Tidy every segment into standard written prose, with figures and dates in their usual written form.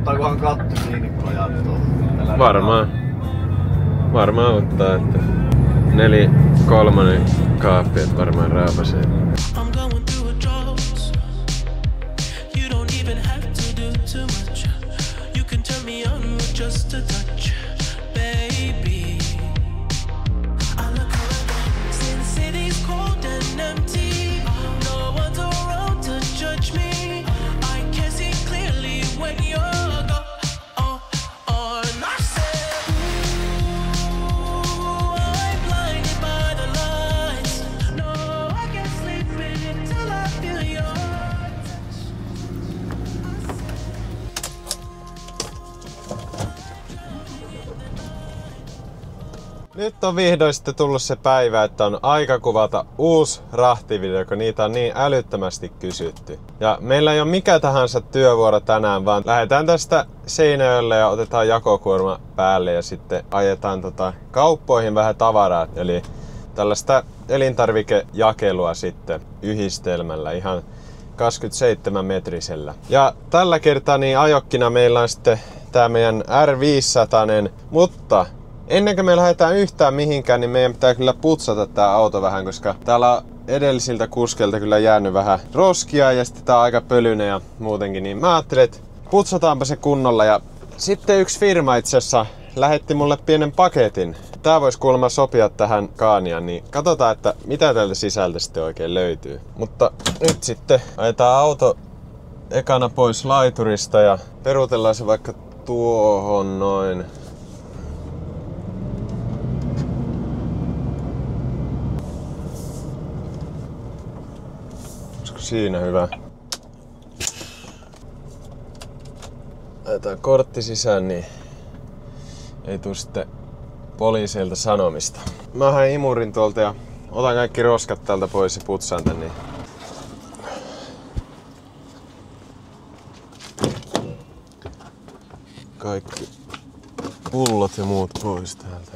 Ottaakohan katto kiinni, kun ajaa nyt on? Varmaan ottaa, että 4/3 kaappi, että varmaan raapasee. Nyt on vihdoin sitten tullut se päivä, että on aika kuvata uusi rahtivideo, kun niitä on niin älyttömästi kysytty. Ja meillä ei ole mikä tahansa työvuoro tänään, vaan lähdetään tästä Seinäjoelle ja otetaan jakokuorma päälle ja sitten ajetaan kauppoihin vähän tavaraa. Eli tällaista elintarvikejakelua sitten yhdistelmällä ihan 27-metrisellä. Ja tällä kertaa niin ajokkina meillä on sitten tää meidän R500, mutta ennen kuin me lähdetään yhtään mihinkään, niin meidän pitää kyllä putsata tää auto vähän, koska täällä on edellisiltä kuskelta kyllä jäänyt vähän roskia ja sitten tää on aika pölyinen ja muutenkin, niin mä ajattelin, että putsataanpa se kunnolla. Ja sitten yksi firma itse asiassa lähetti mulle pienen paketin. Tää vois kuulemma sopia tähän Scaniaan, niin katsotaan, että mitä täältä sisältä sitten oikein löytyy. Mutta nyt sitten ajetaan auto ekana pois laiturista ja peruutellaan se vaikka tuohon noin. Siinä hyvä. Laitetaan kortti sisään, niin ei tuu sitten poliiseilta sanomista. Mä haen imurin tuolta ja otan kaikki roskat täältä pois ja putsaan tän. Niin. Kaikki pullot ja muut pois täältä.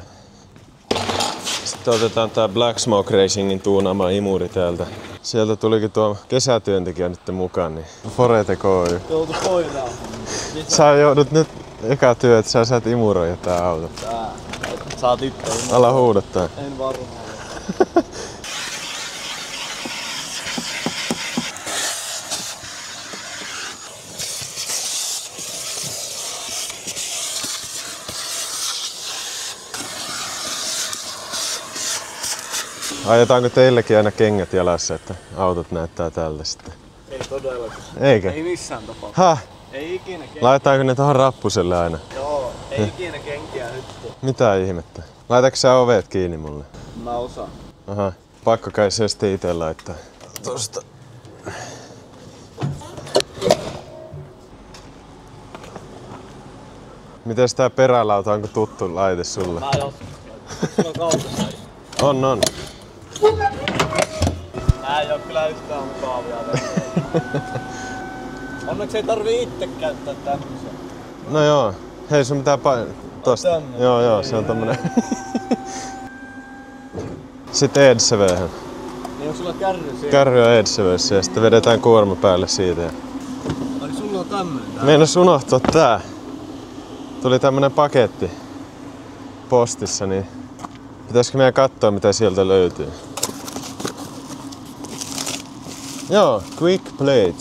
Sitten otetaan tää Black Smoke Racingin tuunaama imuri täältä. Sieltä tulikin tuo kesätyöntekijä nyt mukaan, niin Forete Koy. Joutu poinaan. Sä joudut nyt eka työ, että sä saat imuroida tää auto. Tää. Saat itse imuroida. Ala huudottaa. En varmaan. Ajetaanko teillekin aina kengät jalassa, että autot näyttää tältä sitten? Ei todellakaan. Eikä? Ei missään tapauksessa. Häh? Ei ikinä kenkiä. Laitaanko ne tohon rappuselle aina? Joo, ei ikinä kenkiä nyt. Mitä ihmettä? Laitatko sä ovet kiinni mulle? Mä osaan. Aha, pakko kai se sitten ite laittaa. Tosta. Mites tää perälauta, onko tuttu laite sulle? Mä joskus käytän. Sulla on kaupassa. On. Nää ei oo kyllä yhtään mukavia. Onneksi ei tarvii itse käyttää tämmösen. No joo. Hei, sun pitää tosta. Tämmönen. Joo, se on tommonen. Sitten EDCV-hän. Niin on sulla kärry siellä? Kärry on EDCV:ssä ja sitten vedetään kuorma päälle siitä. Ai sulla on tämmönen tää? Meinas unohtua tää. Tuli tämmönen paketti postissa, niin pitäisikö meidän katsoa mitä sieltä löytyy? Joo, Quick Plate.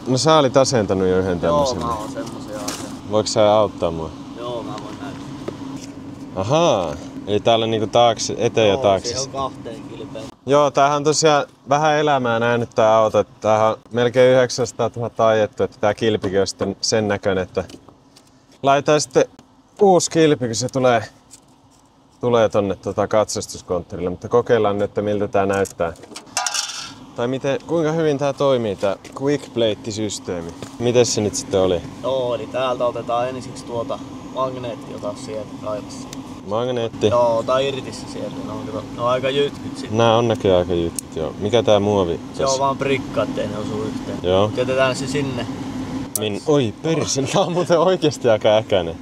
No sä olit asentanut jo yhden tämmösen. Joo, mä oon semmosia asentanut. Voiko sä auttaa mua? Joo, mä voin näyttää. Ahaa. Eli täällä niinku taakse, eteen ja taakse. Joo, se on 2 kilpeen. Joo, tämähän on tosiaan vähän elämää nähnyt tää auto. Tämähän on melkein 900 000 ajettu, että tää kilpikin on sitten sen näköinen, että laitetaan sitten uusi kilpi, kun se tulee tonne katsastuskonttorille, mutta kokeillaan nyt, että miltä tää näyttää. Tai kuinka hyvin tää toimii, tää Quick Plate-systeemi. Miten se nyt sitten oli? Joo, eli täältä otetaan ensiksi magneetti, jota sieltä kaivassa. Magneetti? Joo, tai irti se sieltä. Ne on aika jytkyt sitten. Nää on näköjään aika jytkyt, joo. Mikä tää muovi? Se on vaan prikka, ettei ne osu yhteen. Joo. Jätetään se sinne. Oi perse, tää on muuten oikeesti aika äkäinen.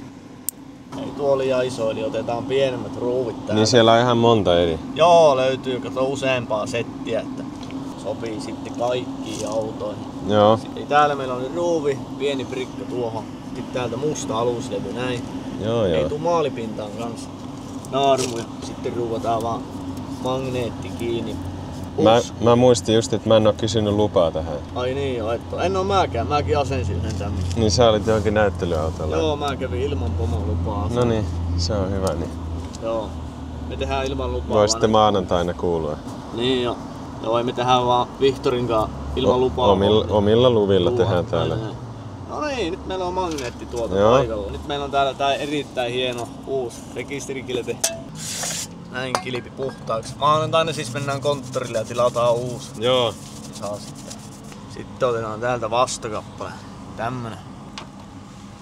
Ei tuo liian iso, eli otetaan pienemmät ruuvit täältä. Niin siellä on ihan monta eri. Joo, löytyy useampaa settiä, että sopii sitten kaikkiin autoihin. Joo. Eli täällä meillä on ruuvi, pieni prikka tuohon. magneetti täältä, musta aluslevy näin. Joo Ei joo. tuu maalipintaan kanssa. Naarmu ja sitten ruuvataan vaan magneetti kiinni. Mä muistin just, että mä en oo kysynyt lupaa tähän. Ai niin joo, en oo mäkin asensin sen tämmösen. Niin sä olit johonkin näyttelyautolla. Joo, mä kävin ilman pomolupaa. No niin, se on hyvä niin. Joo. Me tehdään ilman lupaa. Voi sitten maanantaina kuulua. Niin joo. Joo, me tehdään vaan Vihtorinkaan ilman lupaa. Omilla luvilla tehdään täällä. No niin, nyt meillä on magneetti tuolta Joo. paikalla. Nyt meillä on täällä tää erittäin hieno uusi rekisterikilpi. Näin kilpi puhtaaksi. Maanantaina siis mennään konttorille ja tilataan uusi. Joo. Niin saa sitten. Sitten otetaan täältä vastakappale. Tämmönen.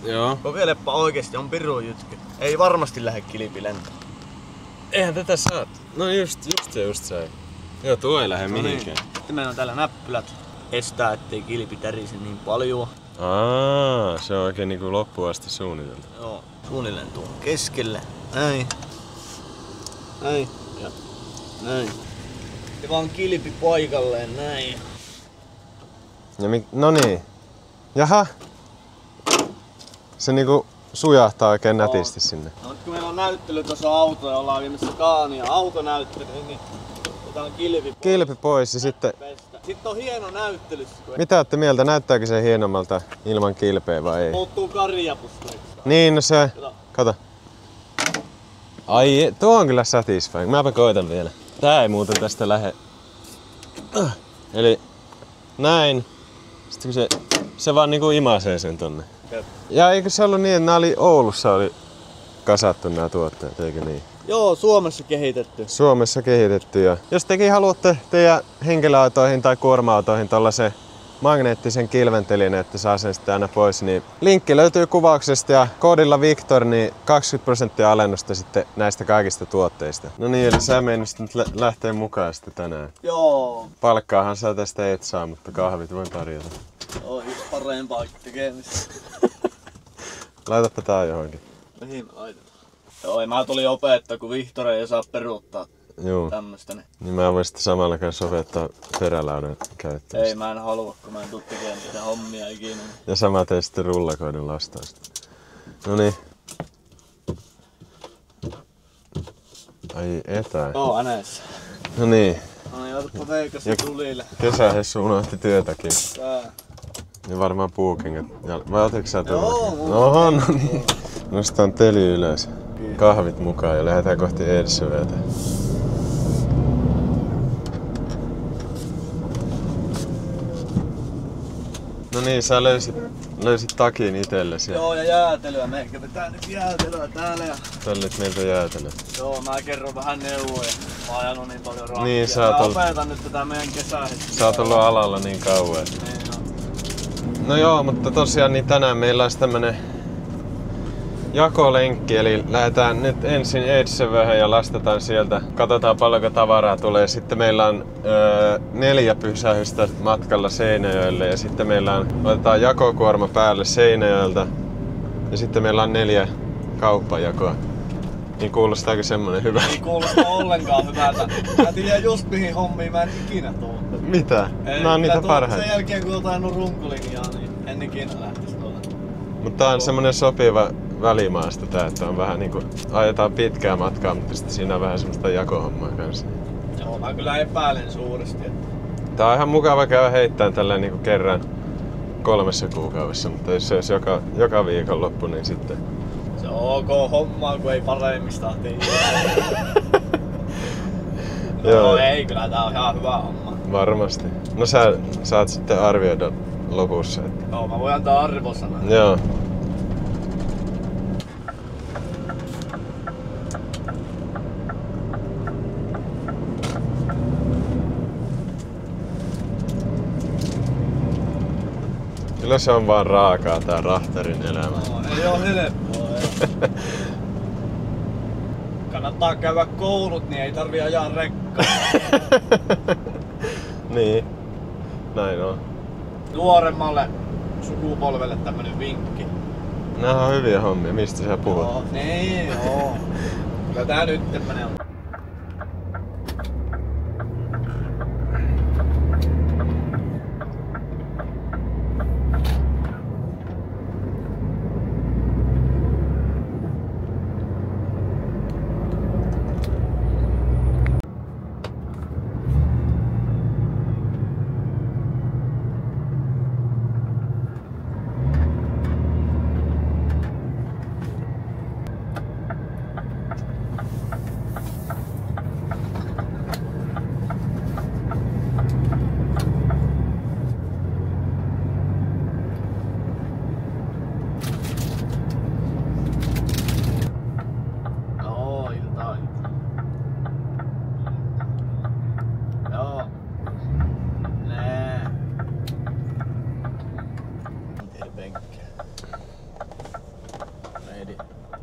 Joo. Kokeilepa oikeesti, on pirun jytky. Ei varmasti lähde kilpi lentoon. Eihän tätä saat. No just se. Joo, tuo ei lähde mihinkään. Niin. Sitten meillä on täällä näppylät. Estää ettei kilpi tärise niin paljon. Se on oikein niinku loppuun asti suunniteltu. Joo, suunnilleen tuon keskelle. Näin. Näin. Ja näin. Ja vaan kilpi paikalleen näin. Ja no niin. Jaha. Se niinku sujahtaa oikein nätisti sinne. No, kun meillä on näyttely tuossa autoja, ollaan viemässä Scania autonäyttely, niin otetaan Kilpi pois ja sitten... Sitten on hieno näyttely. Mitä ootte mieltä? Näyttääkö se hienommalta ilman kilpeä vai ei? Muuttuu karjapusta. Niin, no se... Kato. Ai, tuo on kyllä satisfying. Mäpä koitan vielä. Tää ei muuten tästä lähde. Eli näin. Sitten kun se vaan niinku imasee sen tonne. Jep. Ja eikö se ollut niin, että nää oli Oulussa oli kasattu nämä tuotteet, eikö niin? Joo, Suomessa kehitetty. Suomessa kehitetty. Ja jos tekin haluatte teidän henkilöautoihin tai kuorma-autoihin tollasen magneettisen kilventelin, että saa sen sitten aina pois, niin linkki löytyy kuvauksesta ja koodilla Victor niin 20% alennusta sitten näistä kaikista tuotteista. No niin, eli sä meinasit nyt lähteä mukaan sitten tänään. Joo. Palkkaahan sä tästä et saa, mutta kahvit voin tarjota. Joo, just parempaa tekemistä. Laitapa tää johonkin. Mihin me laitetaan? Joo, mä tulin opettaa, kun Vihtor ei saa peruuttaa Juu. tämmöstä. Niin mä voin sitten samalla kanssa opettaa perälaudan käyttämistä. Ei, mä en halua, kun mä en tuu tekemään niitä hommia ikinä. Ja sama tee sitten rullakoiden lastausta. Noniin. Ai etää. Joo, äneessä. No niin. No niin, otapa veikassa tulille. Kesähessu unohti työtäkin. Tää. Ja varmaan puukengat. Vai otitko sä tuolla? Joo, Oho, no niin. Nostaan teli ylös. Kahvit mukaan ja lähdetään kohti Edsövetä. No niin, sä löysit takin itsellesi. Joo, ja jäätelyä. Meikä vetää nyt jäätelyä täällä. Ja... Tällit meiltä jäätelöä. Joo, mä kerron vähän neuvoja. Mä oon ajanut niin paljon rahtia. Niin, sä oot mä opetan nyt tätä meidän kesähetkeä. Sä oot ollut alalla niin kauan. Niin, no. No joo, mutta tosiaan niin tänään meillä olisi tämmönen jakolenkki, eli lähdetään nyt ensin Edsövöhön ja lastataan sieltä. Katsotaan paljonko tavaraa tulee. Sitten meillä on 4 pysähystä matkalla Seinäjoelle ja sitten meillä on, otetaan jakokuorma päälle Seinäjoelta ja sitten meillä on 4 kauppajakoa. Niin kuulostaako semmonen hyvä? Ei kuulosta ollenkaan hyvältä. Mä tiedän just mihin hommiin mä en ikinä tuu. Mitä? Nää on niitä parhaita. Sen jälkeen kun otan runkolinjaa, niin en ikinä lähtis tuolla. Mutta tää on semmonen sopiva välimaasta tää, että on vähän niinku ajetaan pitkää matkaa, mutta sitten siinä on vähän semmoista jakohommaa kanssa. Joo, mä kyllä epäilen suuresti. Että... Tää on ihan mukava käydä heittämään tälleen niinku kerran 3 kuukaudessa, mutta jos se olisi joka viikonloppu, niin sitten... Se on ok hommaa, kun ei paremmista tahtiin. Joo. Ei, kyllä tää on ihan hyvä homma. Varmasti. No sä saat sitten arvioida lopussa. Että... Joo, mä voin antaa arvosanan. Joo. Kyllä se on vaan raakaa tää rahtarin elämä. No, ei oo helppoa. Kannattaa käydä koulut, niin ei tarvii ajaa rekkaa. Niin, näin on. Nuoremmalle sukupolvelle tämmönen vinkki. Nämä on hyviä hommia, mistä sä puhut? Joo, niin joo. Kyllä tää nyt tämmönen on.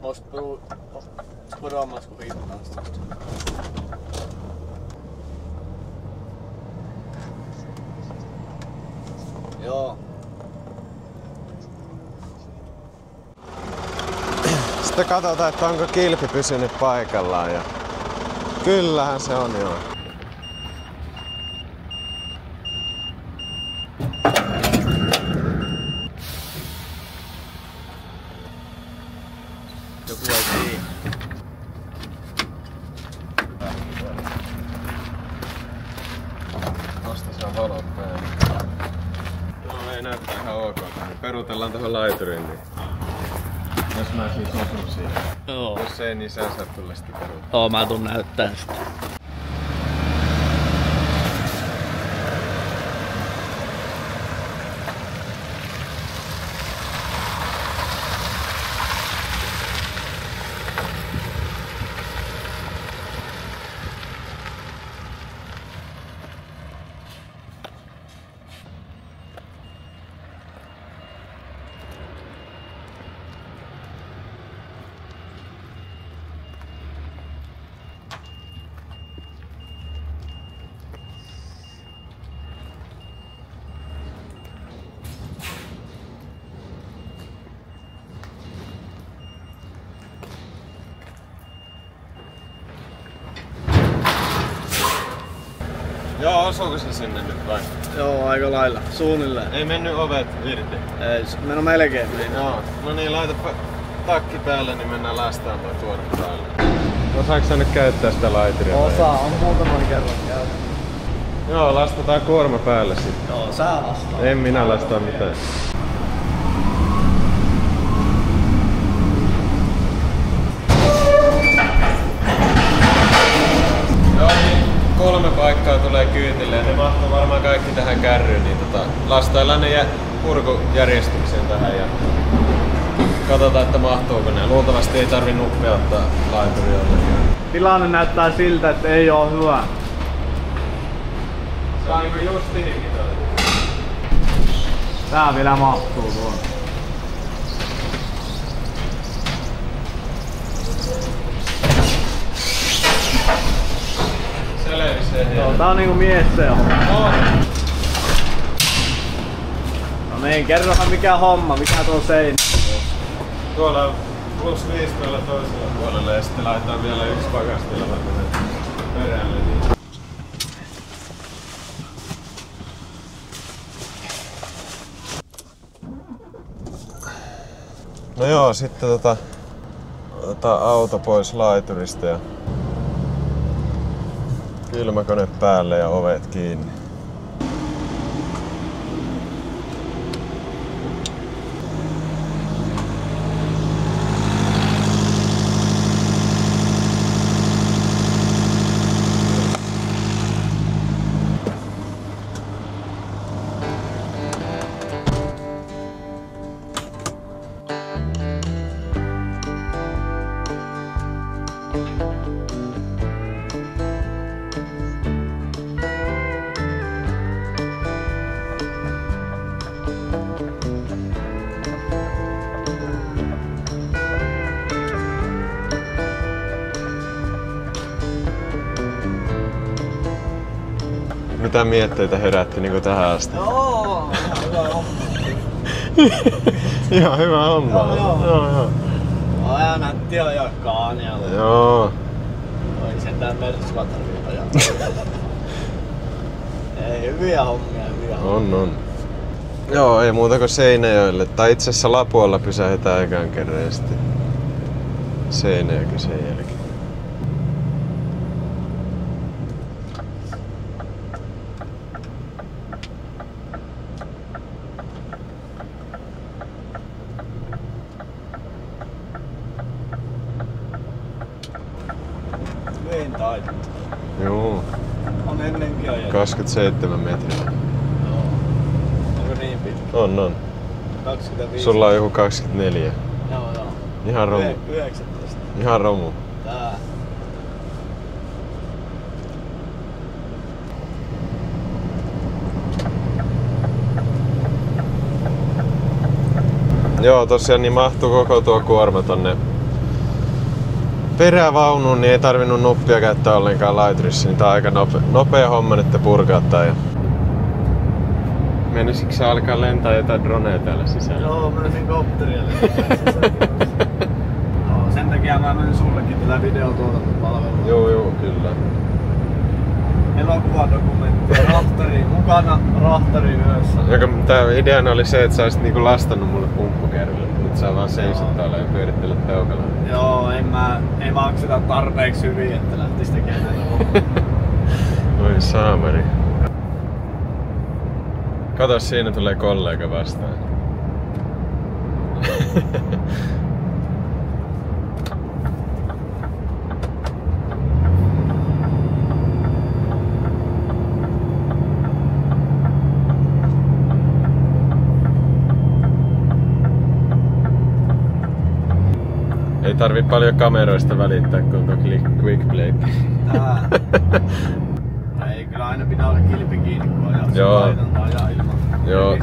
Måste prova om man ska hitta någonstans. Joo. Sitten katsotaan, että onko kilpi pysynyt paikallaan. Ja kyllähän se on joo. Joku ei kiinni. Tosta saa valot päälle. No ei näyttää ihan ok. Peruutellaan tuohon laituriin. Niin. Jos mä siis osun siihen. Joo. Jos ei, niin sä saat tulla sitä peruuttaa. Oo, mä tuun näyttää sitä. Joo, osuuko se sinne nyt vai? Joo, aika lailla. Suunnilleen. Ei mennyt ovet irti. Ei, meno melkein meni. Joo. No niin, laita takki päälle, niin mennään lästään toi tuoda päälle. Osaatko sä nyt käyttää sitä laituria? Osaa, on muutaman kerran käynyt. Joo, lastataan kuorma päälle sitten. Joo, sä lastaa. En minä lastaa mitään. Joo, niin 3 paikkaa tulee kyytille ja ne mahtuu varmaan kaikki tähän kärryyn, niin lastaillaan ne purkujärjestykseen tähän ja katsotaan, että mahtuuko ne. Luultavasti ei tarvi nuppeuttaa laituri ollenkaan. Tilanne näyttää siltä, että ei oo hyvä. Se on niinku justiinkin toi. Tää vielä mahtuu tuohon. Selvisee. Joo, tää on niinku mies se on. On. No niin, kerrohan mikä homma, mikä tuo seinä. Tuolla on +5 tuolla toisella puolella ja sitten laitetaan vielä yksi pakastilava tänne perälle. Niin. No joo, sitten otetaan auto pois laiturista ja kylmäkone päälle ja ovet kiinni. Mitä mietteitä herätti niinku tähän asti? Joo, hyvä homma. Ihan hyvä homma. Joo. Aja nättiä ajaa Kaanialle. Joo. Oi sentään Mersulla tarvii ajaa. Ei, hyviä hommia. On. Joo, ei muuta kuin Seinäjoelle. Tai itse asiassa Lapualla pysähdetään ekan kerran ja sitten Seinäjoki sen jälkeen. Hyvin taittu. Joo. On ennenkin ajettu. 27 metriä. Joo. Onko niin pitkä? On. 25. Sulla on joku 24. Joo. Ihan romu. 19. Ihan romu. Tää. Joo, tosiaan niin mahtuu koko tuo kuorma tonne perävaunuun, niin ei tarvinnut nuppia käyttää ollenkaan laiturissa, niin tää on aika nopea homma nyt purkaa tää. Menisikö se alkaa lentää jotain droneja täällä sisällä? Joo, mä menisin kopteria no, sen takia mä menin sullekin tätä videotuotantopalvelua. Joo, kyllä. Elokuvadokumenttia, rahtari, mukana rahtari yössä. Tää ideana oli se, että sä olisit niinku lastannut mulle pumppukerrylle. Nyt sä vaan seisot täällä ja pyörittelet peukalla. Joo, ei makseta tarpeeksi hyvin, että lähtis tekemään näitä. Oi saamari. Kato, siinä tulee kollega vastaan. Ei tarvi paljon kameroista välittää, kun on quick play. Ei, kyllä aina pitää olla kilpi kiinni, kun ajaa. Joo. Ajaa ilman. Joo.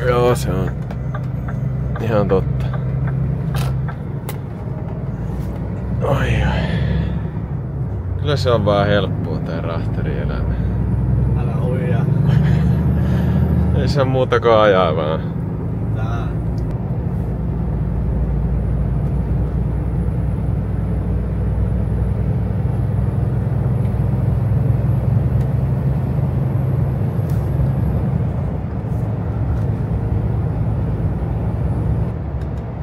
Joo, se on ihan totta. Oi. Kyllä se on vaan helppoa tää rahtarielämä. Älä huijaa. Ei se on muuta kuin ajaa vaan. Tää.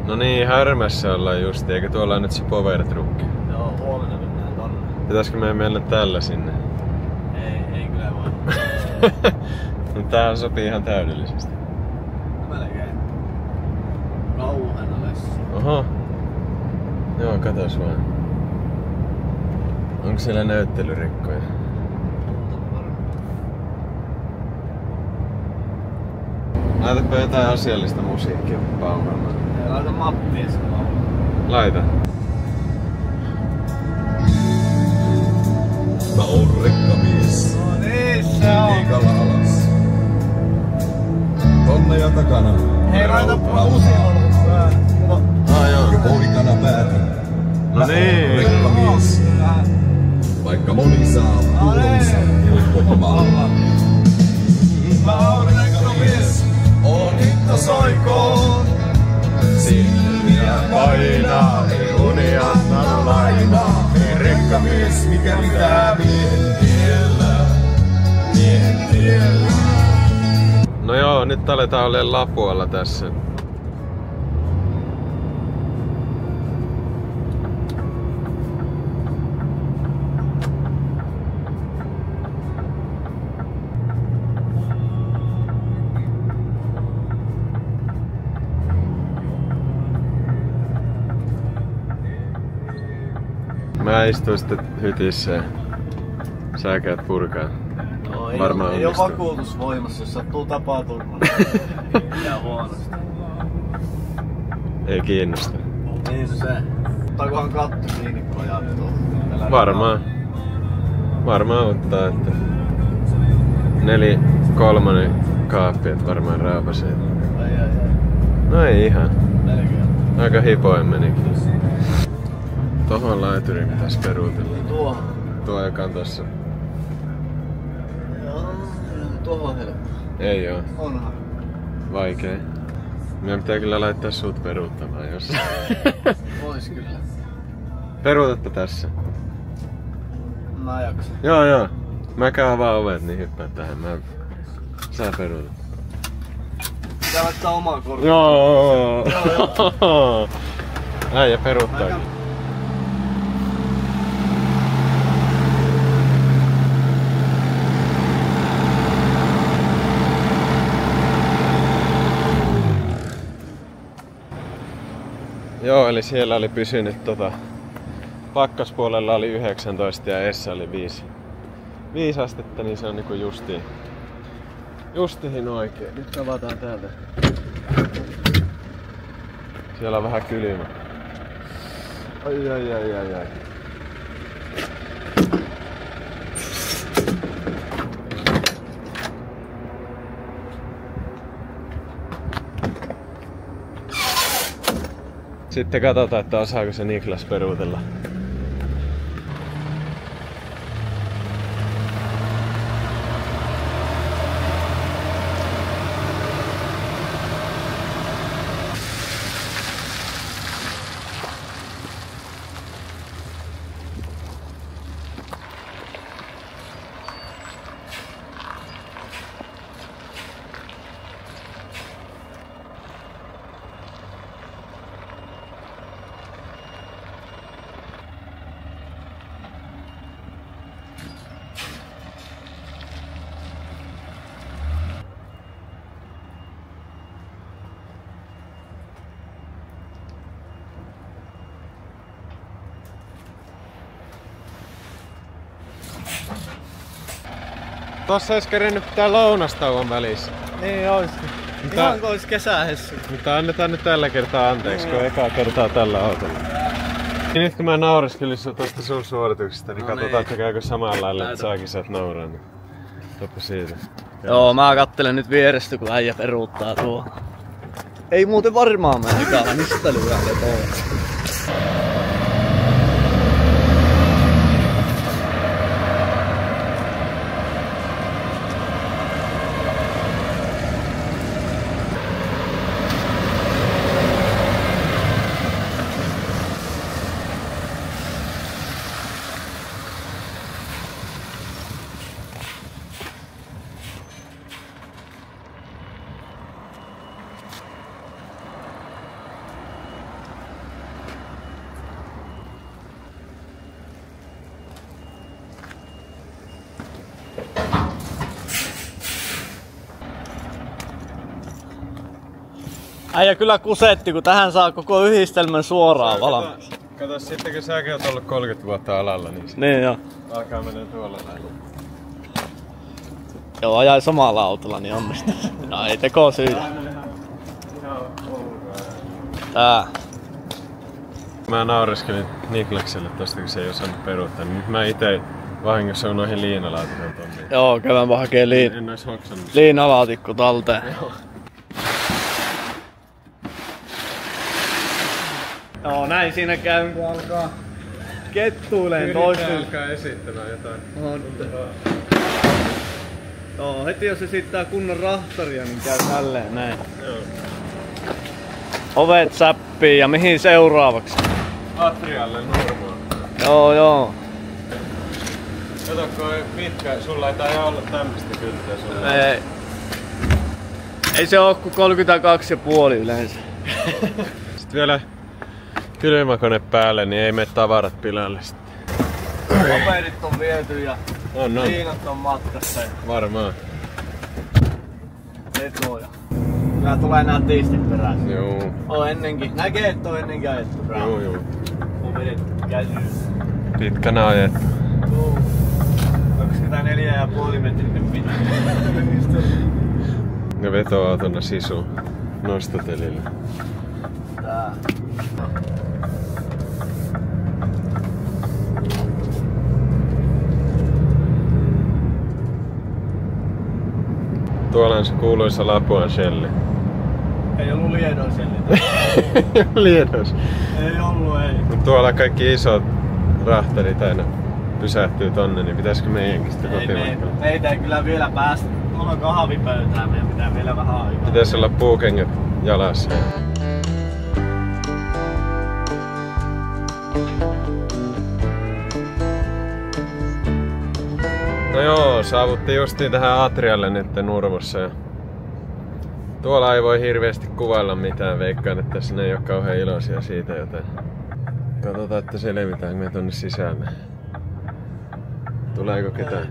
No niin, Härmässä ollaan just, eikä tuolla on nyt se power-trukki. Joo, huomenna mennään tonne. Pitäisikö meidän mennä tällä sinne? Ei kyllä voi. No tämähän sopii ihan täydellisesti. Melkein. Kauheena lessi. Oho. Joo, katos vaan. Onko siellä näyttelyrikkoja? Laitapa jotain asiallista musiikkia pauhaamaan. Ei laita Mattia sen laulaa. Laita. Mä oon rekkamies. No niin, se on. Keikalla alas. Tonne ja takana. Hei, laitapa usilalla. Joo. Jo poikana päätin. No niin. Rekkamies. Vaikka moni saa tulonsa helpottomalla. Mä oon rekkamies. Oon hitto soikoon. Silmiä painaa, ei unia anna lainaa. Ei rekkamies, mikä pitää miehen tiellä. No joo, nyt aletaan olemaan Lapualla tässä. Mä istun sitten hytissä ja sä käyt purkaa. No, Varmaan ei oo onnistuu. vakuutusvoimassa, jos sattuu tapaturmaan. Ja huonosti. Ei kiinnosta. Niin se. Ottaakohan katto kiinni, kun ajaa tuohon? Varmaan ottaa, että 4/3 kaappi, et varmaan raapasee. Ai. No ei ihan. Melkein. Aika hipoin menikin. Tohon laituriin pitäis peruutella. Tuohon. Tuo joka on tossa. Joo, tuohon helppo. Ei oo. Onhan. Vaikee. Meidän pitää kyllä laittaa sut peruuttamaan jos. Vois kyllä. Peruutatpa tässä. Mä jaksan. Joo. Mä käyn avaa ovet, niin hyppää tähän. Sä peruutat. Pitää laittaa omaa korttia. Joo. Äijä peruuttaa. Joo, eli siellä oli pysynyt pakkaspuolella oli 19 ja Essä oli 5 astetta, niin se on niinku justihin oikein. Nyt avataan täältä. Siellä on vähän kylmä. Ai. Sitten katsotaan, että osaako se Niklas peruutella. Tossa ois kerennyt pitää lounastauon välissä. Niin ois. Ihan kuin ois kesähessy. Mutta annetaan nyt tällä kertaa anteeksi, kun ekaa kertaa tällä autolla. Nyt kun mä naureskelin tosta sun suorituksesta, niin katsotaan, että käykö samalla lailla, että säkin saat nauraa. Niin toppa siitä. Joo, mä kattelen nyt vierestä, kun äijä peruuttaa tuo. Ei muuten varmaan mä ekalla, mistä lyödä tuo. Äijä kyllä kusetti, kun tähän saa koko yhdistelmän suoraan valmiiksi. Kato, sitten kun säkin oot ollut 30 vuotta alalla, niin joo. Alkaa mennä tuolla näin. Joo, ajai samalla autolla, niin onnistuu. No ei teko syytä. Tää. Mä naureskelin Niklakselle tosta, kun se ei osannut peruuttaa. Nyt mä ite vahingossa noihin liinalaatikon tonne. Joo, käydään vaan hakee En ois hoksannut. liinalaatikko talteen. Joo, näin siinä käy, kun alkaa kettuileen toisille. Alkaa esittämään jotain. Joo, heti jos esittää kunnon rahtaria, niin käy tälleen näin. Joo. Ovet säppii ja mihin seuraavaksi? Atrialle Nurmoon. Joo. Kato, kun pitkä, sulla ei taida olla tämmöstä kylttää sulla. Ei se oo kuin 32,5 yleensä. Sitten vielä kylmäkone päälle, niin ei mene tavarat pilalle sitten. Paperit on viety ja On. liinat on matkassa. Varmaan. Vetoja. Kyllä tulee nätisti perässä. Joo. On ennenkin. Näkee, että on ennenkin ajettu perässä. Joo. On vedetty käsissä. Pitkänä ajettu. Joo. 24,5 metrinen pitkä. Ja vetoautona sisu nostotelille. Tää. Tuolla on se kuuluisa Lapuan Shelli. Ei ollu Liedon sellit. Liedos. Ei ollu, ei. Mut tuolla kaikki isot rahtarit aina pysähtyy tonne, niin pitäisikö meidänkin sitä kotimatkalla? Meitä ei kyllä vielä päästä. Tuolla on kahvipöytää, meidän pitää vielä vähän aikaa. Pitäis olla puukengät jalassa. No joo, saavuttiin justiin tähän Atrialle nyt Nurmossa. Ja tuolla ei voi hirveästi kuvailla mitään, veikkaan, että tässä ei oo kauhean iloisia siitä, joten katsotaan, että selvitäänkö me tonne sisälle. Tuleeko ketään?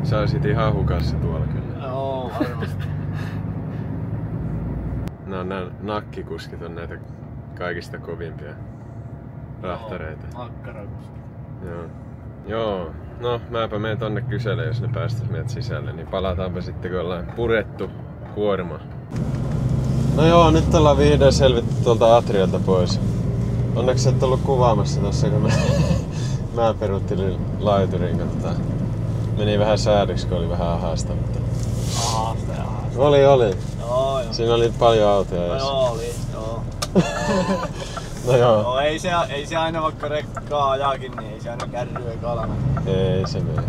Sä olisit ihan hukassa tuolla kyllä. Joo, varmasti. Nää nakkikuskit on näitä kaikista kovimpia rahtareita. Makkarakuski. Joo. No, mäpä menen tonne kyselemään, jos ne päästäis meidät sisälle, niin palataanpa sitten, kun ollaan purettu kuorma. No joo, nyt ollaan vihdoin selvitty tuolta Atrialta pois. Onneksi et ollut kuvaamassa tossa, kun me mä peruttelin laiturin, katsotaan. Meni vähän säädöksi, kun oli vähän ahasta, mutta... Ahasta. Oli. Joo. Siinä oli paljon autoja. No joo, oli, joo. No joo. No ei se aina vaikka rekkaa ajakin, niin ei se aina kärry eikä alana. Ei se mene.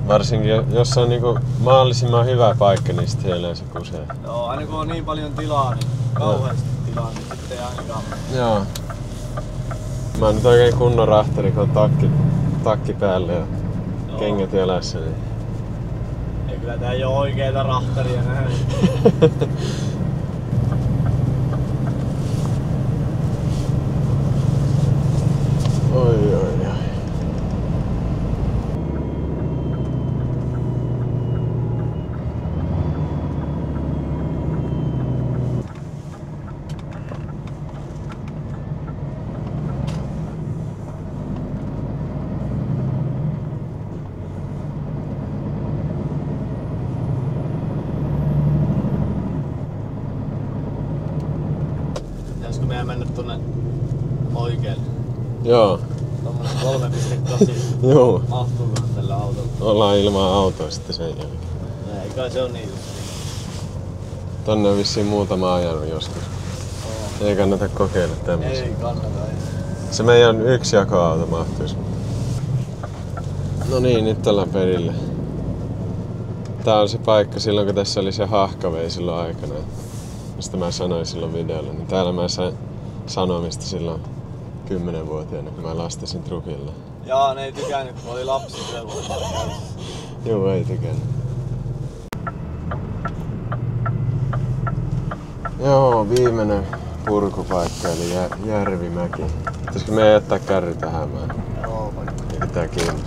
Varsinkin jos on niinku mahdollisimman hyvä paikka, niin sit yleensä kusee. Joo, aina kun on niin paljon tilaa, niin kauheasti tilaa, niin sitten ei ainakaan mene. Joo. Mä oon nyt oikein kunnon rahtari, kun on takki päälle ja kengät jälässä. Niin... Ei kyllä tää ei oo oikeeta rahtaria nähdä. Oi. Pitäisikö meidän mennä tuonne oikealle? Joo. Tommonen 3.8. Joo. Mahtuukohan tällä autolla? Ollaan ilman autoa sitten sen jälkeen. Ei kai se on niin just. Tonne on vissiin muutama ajanut joskus. Ei kannata kokeilla tämmöisiä. Ei kannata. Se meidän yksi jakoauto mahtuisi. No niin, nyt ollaan perille. Tää on se paikka silloin, kun tässä oli se hahkavei silloin aikana. Mistä mä sanoin silloin videolla. Niin täällä mä sain sanomista silloin 10-vuotiaana, kun mä lastasin trukilla. Jaa, ne ei tykännyt, kun oli lapsi velvoittaa käydessä. Joo, ei tykännyt. Joo, viimeinen purkupaikka eli Järvimäki. Pitäisikö meidän jättää kärry tähän mä? Joo, vaikka. Ei pitää kiinni.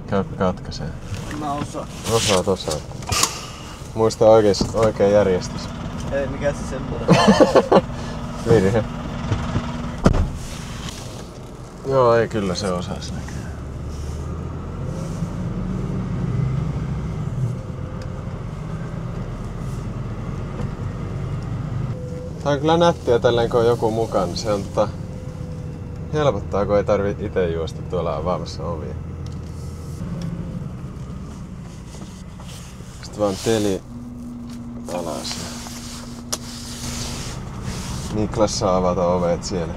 Käy katkaisee. Mä osaan. Osaat. Muista oikea järjestys. Ei, mikä se semmoinen? Virhe. Joo, ei kyllä se osas näkee. Tää on kyllä nättiä tälleen, kun on joku mukaan, niin se on helpottaa, kun ei tarvi ite juosta tuolla avaamassa ovia. Sitten vaan teli alas. Niklas saa avata ovet siellä.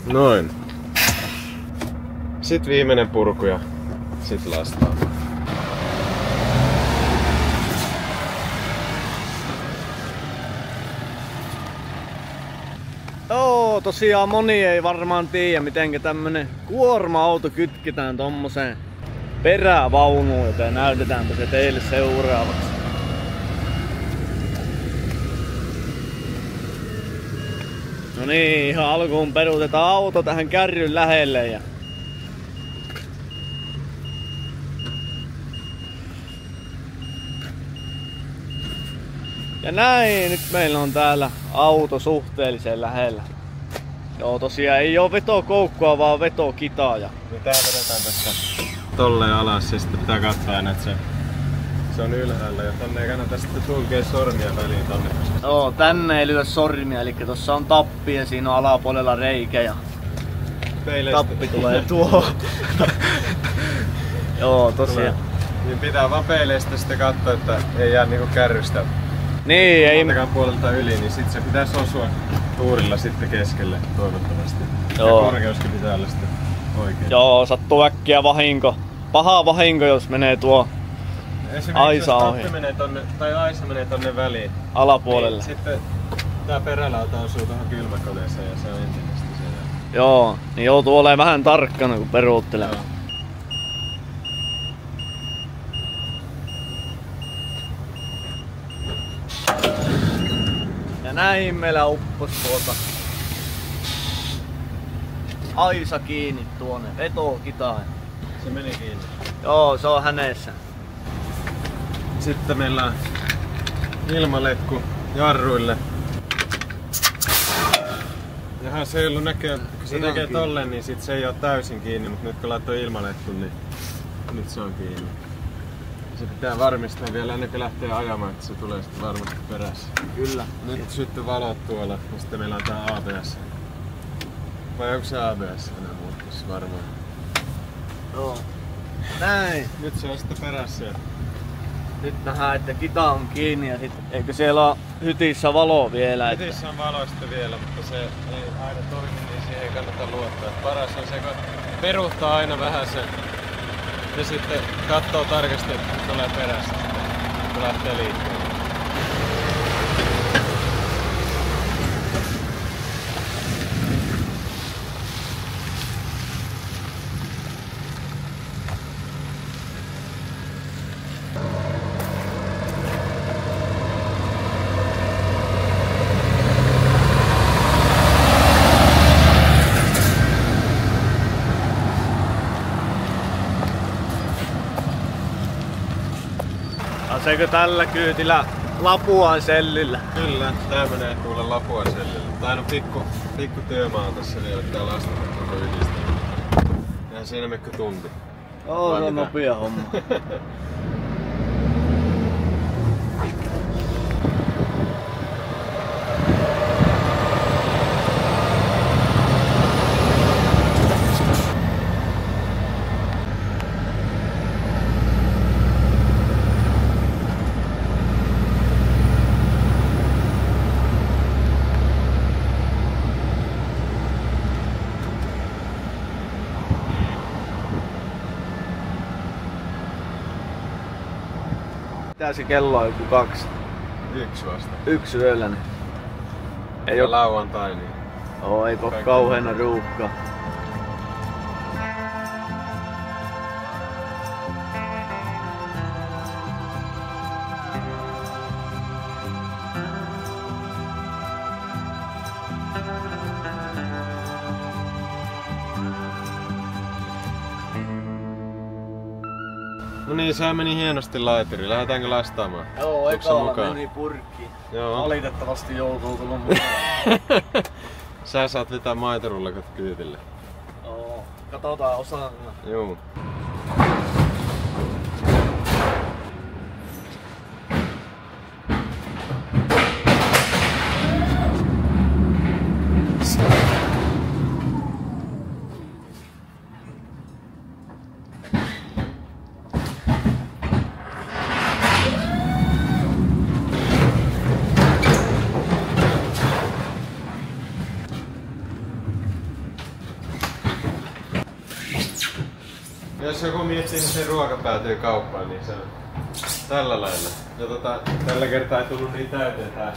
Noin. Sitten viimeinen purku ja sit lastaa. Joo, tosiaan moni ei varmaan tiedä, miten tämmönen kuorma-auto kytketään tommoseen perävaunuun, joten näytetäänpä se teille seuraavaksi. No niin, ihan alkuun peruutetaan auto tähän kärryn lähelle ja näin, nyt meillä on täällä auto suhteellisen lähellä. Joo, tosiaan ei oo vetokoukkua, vaan vetokitaa. Niin tää vedetään tässä tolleen alas ja sitten pitää katsoa aina, että se on ylhäällä ja tonne ei kannata sitten sulkea sormia väliin tonne. Joo, tänne ei lyö sormia, eli tossa on tappi ja siinä on alapuolella reikä ja tappi tulee tuohon. Joo, tosiaan. Niin pitää vaan peileistä sitten katsoa, että ei jää niinku kärrystä niin, ei puolelta yli, niin sit se pitäisi osua tuurilla sitten keskelle toivottavasti. Joo. Ja korkeuskin pitää olla sitten oikein. Joo, sattuu äkkiä vahinko. Paha vahinko, jos menee tuo aisa ohi. Menee tonne, tai aisa menee tonne väliin. Alapuolelle. Niin, sitten tää perälauta osuu tuohon kylmäkoneeseen ja se on ensisijaisesti se. Joo, niin joutuu olemaan vähän tarkkana kun peruuttelee. Joo. Ja näin meillä uppos aisa kiinni tuonne vetokitaan. Se meni kiinni. Joo, se on hänessä. Sitten meillä on ilmaletku jarruille. Jaha, se ei ollut näköä, kun se tekee tolleen, niin sit se ei oo täysin kiinni, mutta nyt kun laittoi ilmaletku, niin nyt se on kiinni. Se pitää varmistaa vielä ennen kuin lähtee ajamaan, että se tulee sitten varmasti perässä. Kyllä. Nyt sytty valot tuolla ja sitten meillä on tää ABS. Vai onko se ABS enää muuttuisi varmaan? Joo. Näin. Nyt se on sitten perässä. Nyt nähdään, että kita on kiinni ja sit eikö siellä ole hytissä valo vielä? Hytissä on valo sitten vielä, mutta se ei aina toimi, niin siihen ei kannata luottaa. Paras on se, kun peruuttaa aina vähän sen ja sitten katsoo tarkasti, että se tulee perässä, kun lähtee liikkeelle. Aseeko tällä kyytillä Lapuan sellillä? Kyllä, tää menee kuule Lapuan sellille. Tää on pikku työmaa tässä vielä, pitää lastata koko yhdistelmä. Eihän siinä mekö tunti. Oo, se on nopea homma. Mitä se kello on, joku 2? 1 vasta. 1 yöllä. Ei Ja oo lauantai niin. ei oo kauheena ruuhkaa. No niin, se meni hienosti laituri. Lähdetäänkö lastaamaan? Joo, ekalla meni purkkiin. Joo. Valitettavasti joutuu tulla mukaan. Sä saat vetää maitorullakot kyytille. Joo, katsotaan osana. Joo. Jos joku miettii, että se ruoka päätyy kauppaan, niin se on tällä lailla. Ja tällä kertaa ei tullut niin täyteen tää.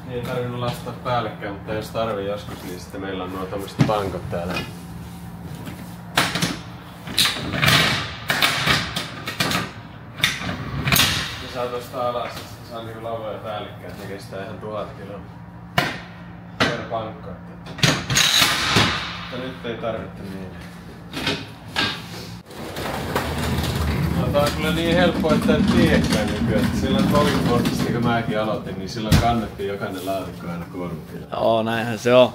Niin ei tarvinnut lastaa päällekkäin, mutta jos tarvii joskus, niin sitten meillä on nuo tommoset pankot täällä. Ja saa tosta alas, ja sitten saa niinku lavoja päällekkäin, että ne kestää ihan 1000 kiloa per pankko. Mutta nyt ei tarvitse niin. No, tää on kyllä niin helppoa, että en tiedäkään nykyään. Silloin 30 vuotta sitten kun mäkin aloitin, niin silloin kannettiin jokainen laatikko aina korvilla. Joo, näinhän se on.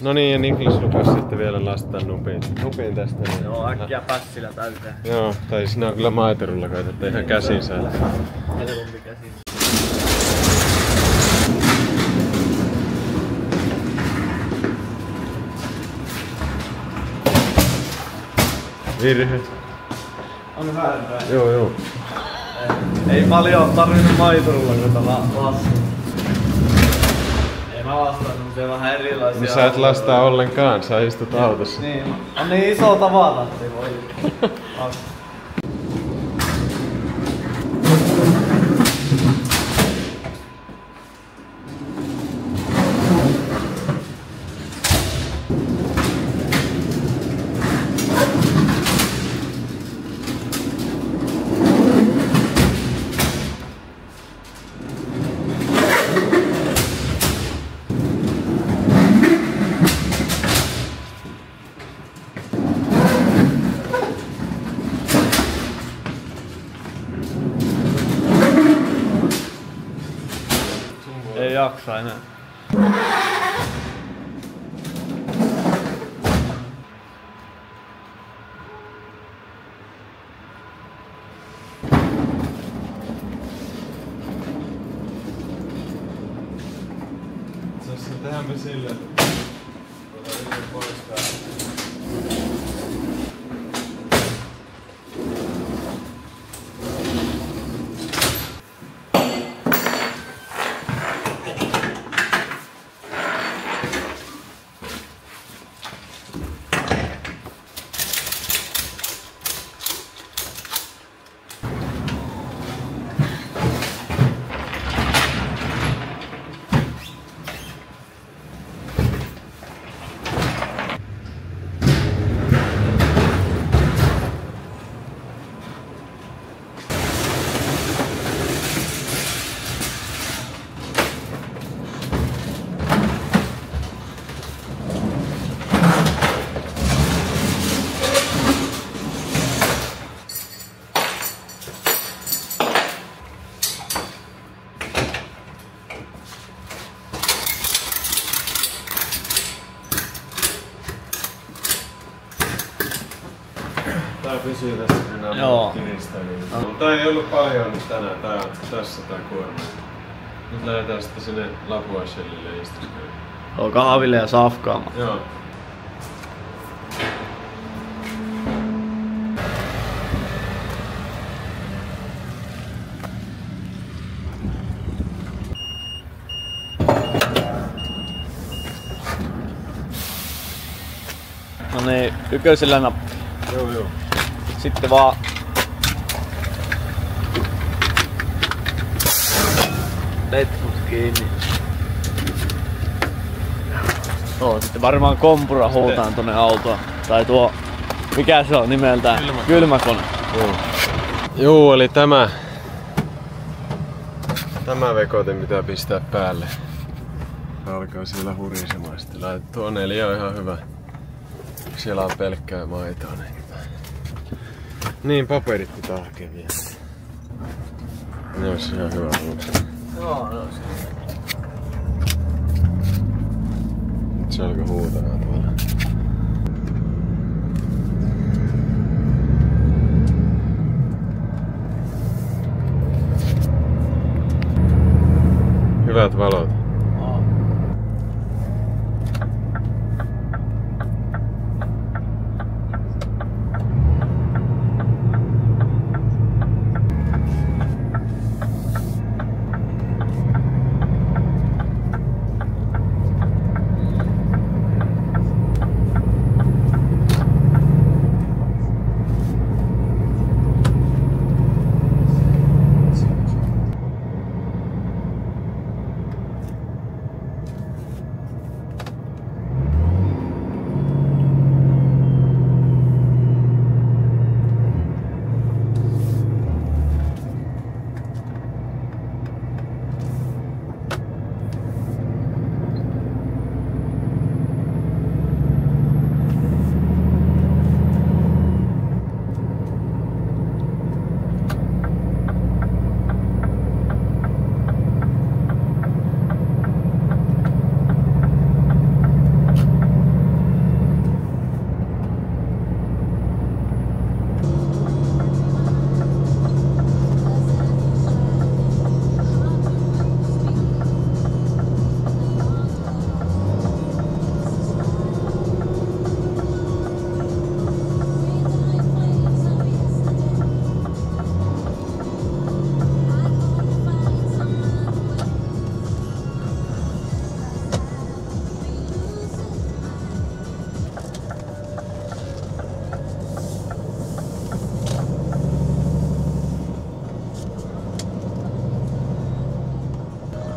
No niin, ja Niklas lupasi sitten vielä lastaa nupin tästä. Niin. Joo, äkkiä pässillä täyteen. Joo, tai siinä on kyllä maitorullakoita, että ihan käsin saa. Helpompi käsin. Virhe. On väärinpäin. Joo. Ei paljon tarvinnut maitorullakoita lastaa. Ei mä lastaa semmosia vähän erilaisia. No sä et lastaa ollenkaan, sä istut autossa. Niin, on niin iso tavara, ettei voi lastaa. jaksa enää. Tehdäänpä silleen, että otetaan pois tää. Tää pysyy tässä enää. Joo. Tää ei ollut paljon nyt tänään, tää on tässä tää kuorma. Nyt lähdetään sitten sinne Lapuashellille istuskelemaan. On kahville ja safkaamaan. Joo. No niin, ykkösellä nappi. Joo. Sitten vaan letkut kiinni. Joo, sitten varmaan kompura huutaan tonne autoon. Tai tuo, mikä se on nimeltään? Kylmäkone. Joo, eli tämä vekotin pitää pistää päälle. Alkaa siellä hurisemaan. Sitten laitet tuo 4 on ihan hyvä. Siellä on pelkkää maitoa. Niin, paperit pitää hakea vielä. Ne ois ihan hyvä muuta. Joo, no se. Nyt se alkoi huutamaan tuolla. Hyvät valot.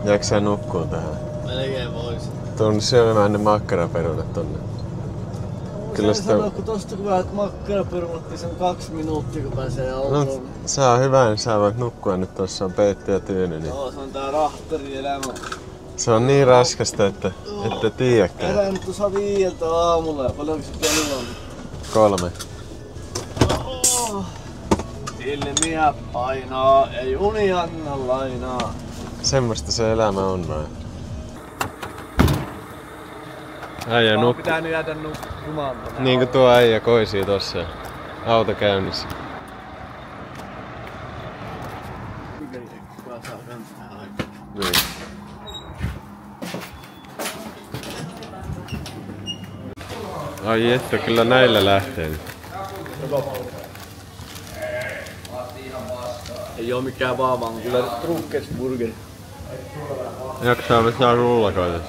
Jääkö sä nukkua tähän? Melkein vois. Tuon syömään ne makkaraperunat tonne. Kyllä sitä... Sanoa, kun tosta kun vähät makkaraperunat, niin se on 2 minuuttia kun pääsee autoon. No, sä on hyvä, niin sä voit nukkua nyt, tossa on Peetti ja Tyyny. Niin... Joo, se on tää rahtarielämä. Se on niin raskasta, että ette tiedäkään. Herään nyt tuossa 5 aamulla ja paljonko se kello on? 3. Silmiä painaa, ei uni anna lainaa. Semmoista se elämä on vain. Äijä Vaan pitänyt jäädä nukkumaan. Niinku tuo äijä koisii tossa. Auto käynnissä. Niin. Ai että, kyllä näillä lähtee nyt. Ei oo mikään vaan kyllä Truckesburger. Jaksaa me saa rullakoita.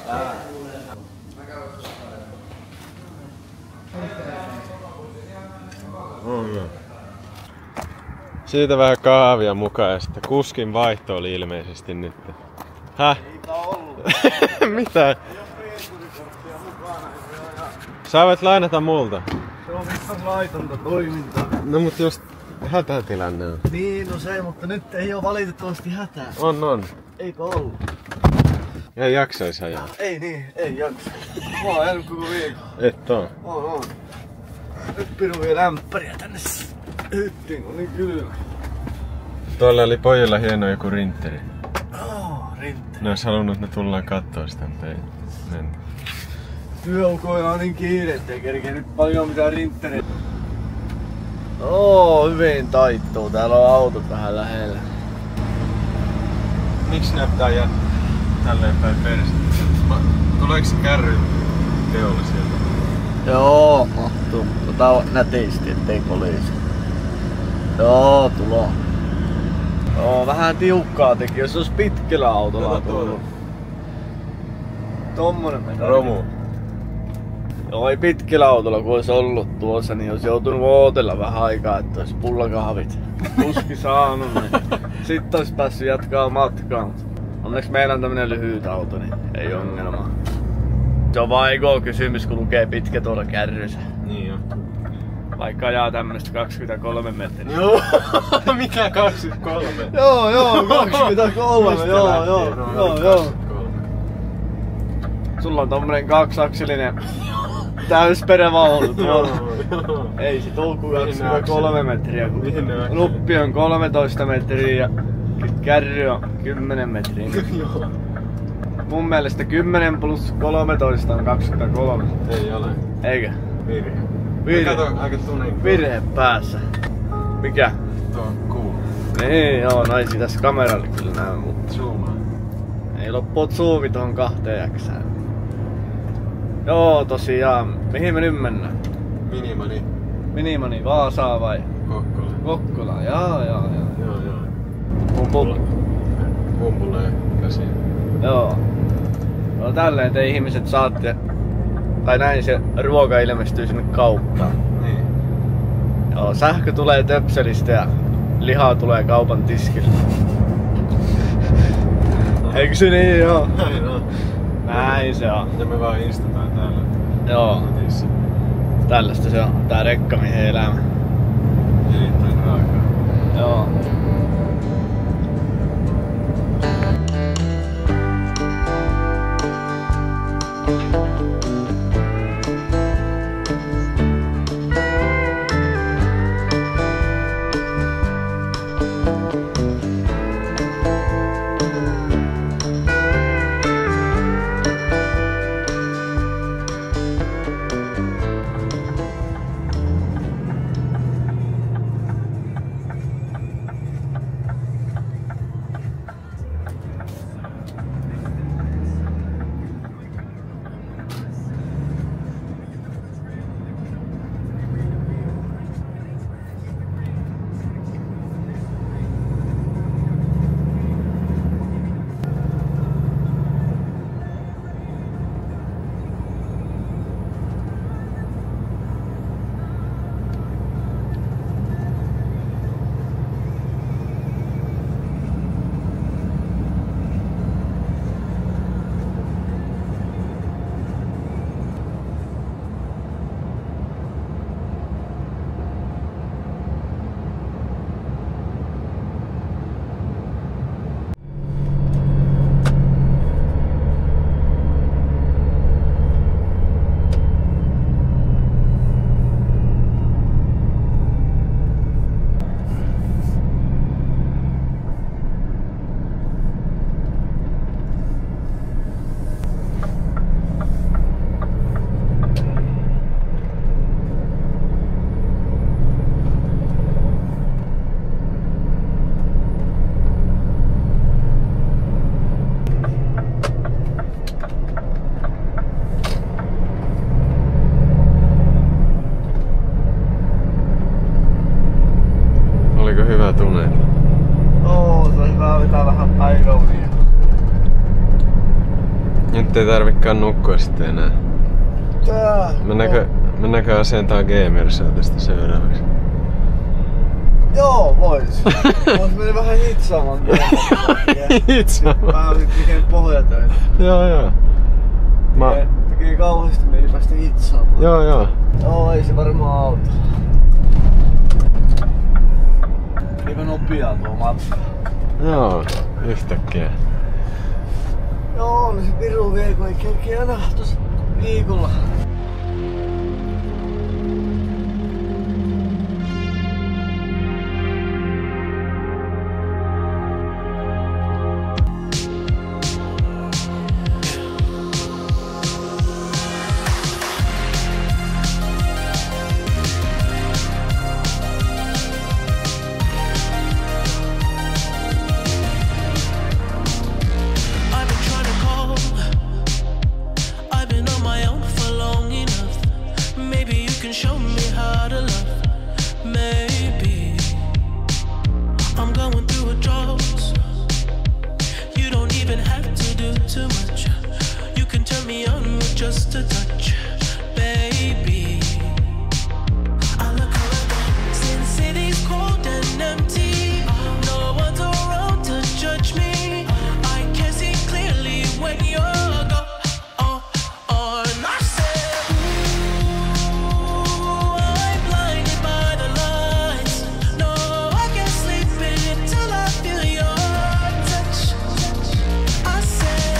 Siitä vähän kahvia mukaan ja sitten kuskin vaihto oli ilmeisesti nyt. Häh? Eipä ollut. Mitä? Sä voit lainata multa. Se on vittu laitonta toimintaa. No mut jos hätätilanne on. Niin, no se, mutta nyt ei oo valitettavasti hätää. On. Eipä ollut. Ei jaksais ajaa. Ei niin, ei jaksa. Mä oon ajanut koko viikon. Et oo. On. Nyt piru vielä lämpäriä tänne hyttiin, kun niin kylmä. Tuolla oli pojilla hieno joku rinteri. Rintte. Ne ois halunnut, että ne tullaan kattoo sitä, mutta ei mennyt. Työukoilla on niin kiire, ettei kerkeä nyt paljon mitään rintteriä. Hyvin taittuu. Täällä on autot vähän lähellä. Miksi näyttää jättää tälleen päin perstä? Tuleeko se kärry teolle sieltä? Joo, mahtuu, mutta tää on nätisti, ettei poliisi. Joo, tulo. Joo, vähän tiukkaa teki, jos olisi pitkällä autolla tullut. Tommonen mennä. Romu. Joo, ei pitkällä autolla kun olisi ollut tuossa, niin olisi joutunut ootella vähän aikaa, että olisi pullakahvit. Kuski saanut, niin sitten olisi päässyt jatkaa matkaa. Onneksi meillä on tämmönen lyhyt auto, niin ei ongelmaa. Se on vaan ego-kysymys, kun lukee pitkä tuolla kärryssä. Niin jo. Vaikka ajaa tämmöstä 23 metriä. Joo, mikä 23? Joo, 23, joo. Sulla on tommonen kaksiakselinen täysperävaunu tuolla. Ei se tuu kuin 23 metriä, kun nuppi on 13 metriä ja kärry on 10 metriä. Mun mielestä 10 plus 13 on 23. Ei ole. Eikä? Virhe. Kato aika tunnen. Virhe päässä. Mikä? Tuo on cool. Niin joo, no ei tässä kameralle kyllä näy, mutta Zoomaa. ei loppuu zoomi tohon 2 X:ään. Joo, tosiaan. Mihin me nyt mennään? Minimani, Vaasaa vai? Kokkola. Kokkola, joo. Joo. Pumpula ja käsiä. Joo. No tälleen te ihmiset saatte, tai näin se ruoka ilmestyy sinne kauppaan. Niin. Joo, sähkö tulee töpselistä ja lihaa tulee kaupan tiskille. Eikö se niin joo? Näin on. Näin se on. Ja me vaan instataan täällä. Joo. Netissä. Tällaista se on, tää rekkamiehen elämä. Erittäin raakaa. Joo. Nyt ei tarvikaan nukkua sitten enää. Mennäänkö asentaa Gamersaatista seuraavaksi? Joo, vois. Vois mennä vähän hitsaamaan. Hitsaamaan? Mä olin tekee pohjatöitä. Joo. Tekee kauheasti mieli päästä hitsaamaan. Joo. Joo, ei se varmaan auta. Eipä nopeaa tuo matka. Joo, yhtäkkiä. Joo, no se piru vie, kun ei kerkeä enää tossa viikolla. Just a touch, baby. I look around, since city's cold and empty, no one's around to judge me. I can see clearly when you're gone. And I said, ooh, I'm blinded by the lights. No, I can't sleep until I feel your touch. I said,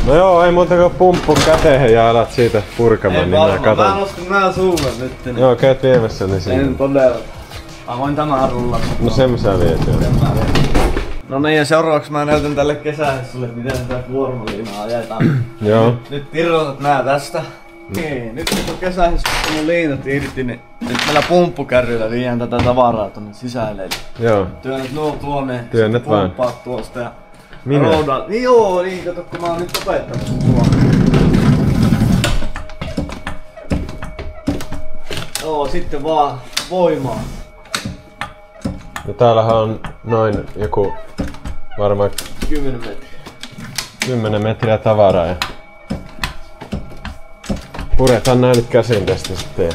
no joo, ei muuta kuin pumppu käteen ja alat siitä purkamaan, niin mä katon. Mä nostin nää suulle nyt. Niin. Joo, käyt viemässä ne sinne. En todella. Mä voin tämän rullata. No sen sä viet jo. No niin, ja seuraavaksi mä näytän tälle kesähessulle, miten tätä kuormaliinaa ajetaan. Joo. Nyt irrotat nää tästä. Niin, nyt kun on kesähessussa mun liinat irti, niin nyt meillä pumppukärryllä viedään tätä tavaraa tonne sisälle. Joo. Työnnät nuo tuonne, Työnnät vaan. pumppaat tuosta ja minä? Roudaat. Niin joo, niin kato kun mä oon nyt opettanut sua. Joo, sitten vaan voimaa. Ja täällähän on noin joku varmaan 10 metriä. 10 metriä tavaraa ja puretaan nää nyt käsin tästä sitten.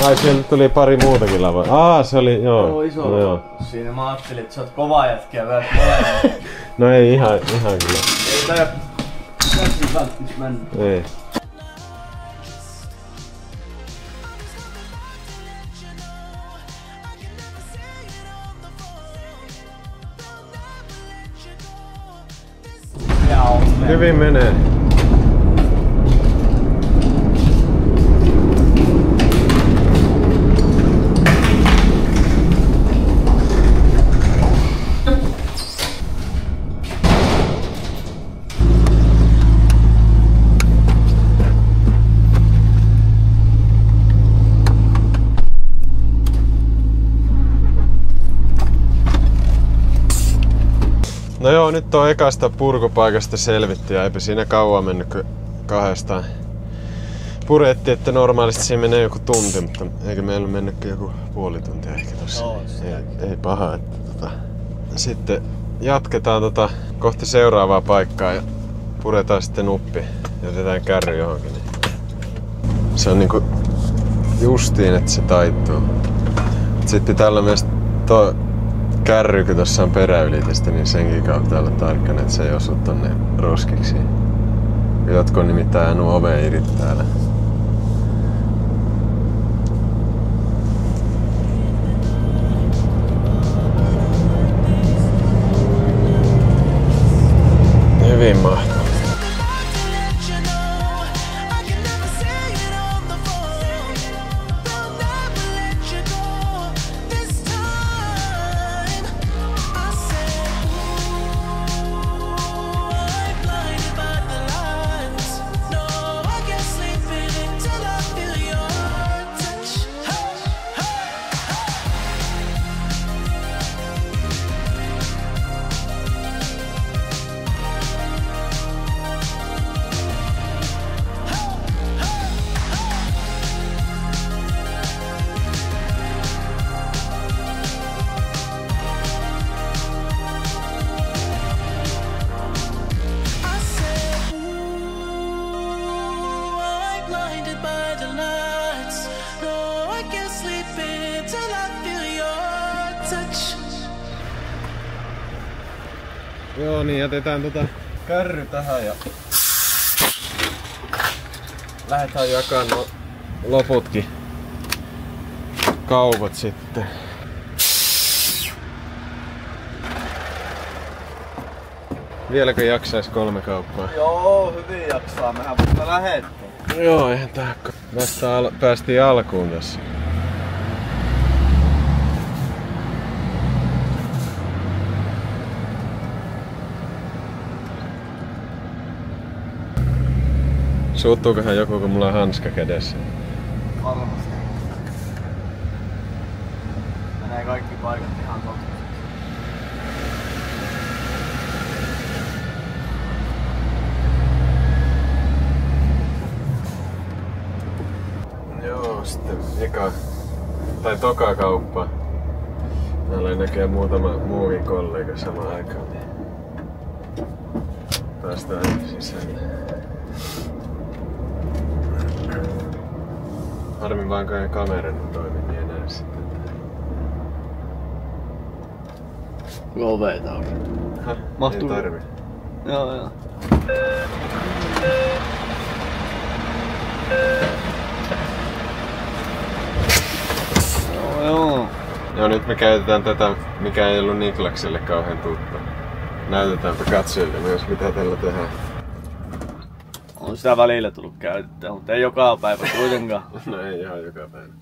Ai siellä tuli pari muutakin lavoja. Se oli joo. Joo, iso. No, joo. Siinä mä ajattelin, että sä oot kova jätkä ja vedät molemmat. No ei ihan kyllä. Ei tää käsi välttis mennä. Ei. Hyvin menee. No joo, nyt on ekasta purkupaikasta selvitty ja eipä siinä kauan mennyt, kun kahdestaan purettiin, että normaalisti siinä menee joku tunti, mutta eikö meillä mennytkin joku puoli tuntia ehkä tossa. Joo, ei paha, että sitten jatketaan kohti seuraavaa paikkaa ja puretaan sitten uppi ja jätetään kärry johonkin. Se on niinku justiin, että se taittuu. Sitten pitää olla myös kärry, kun tossa on peräylitistä, niin senkin kautta olla tarkkana, että se ei osu tonne roskiksi. Jotkut on nimittäin ajanut oveen irti täällä. Hyvin mahtavaa. sleeping touch. Joo, niin jätetään kärry tähän ja lähdetään jakamaan loputkin kaupat sitten. Vieläkö jaksais 3 kauppaa? Joo, hyvin jaksaa. Mehän vasta lähettiin. Joo, eihän tää vasta päästiin alkuun tässä. Suuttuukohan joku, kun mulla on hanska kädessä? Varmasti. Menee kaikki paikat ihan totta. Joo, sitten toka kauppa. Täällä oli näköjään muutama muukin kollega samaan aikaan. Päästään sisälle. Harmi vaan kai kameran toimi, niin enää sitten. Koveita on. Mahtuu? Ei tarvi. Joo. Joo. Joo, nyt me käytetään tätä, mikä ei ollut Niklakselle kauhean tuttu. Näytetäänpä katsojille myös, mitä tällä tehdään. On sitä välillä tullut käytettyä, mutta ei joka päivä kuitenkaan. No ei ihan joka päivä.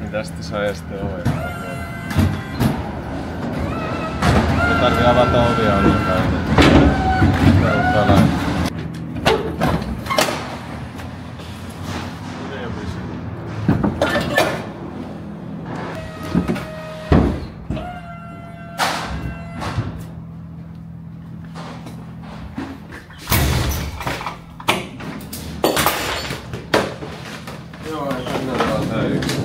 Niin tästä saa sitten ohjata. Ei tarvii avata ovia ollenkaan. Joo, tänne on tää yksi.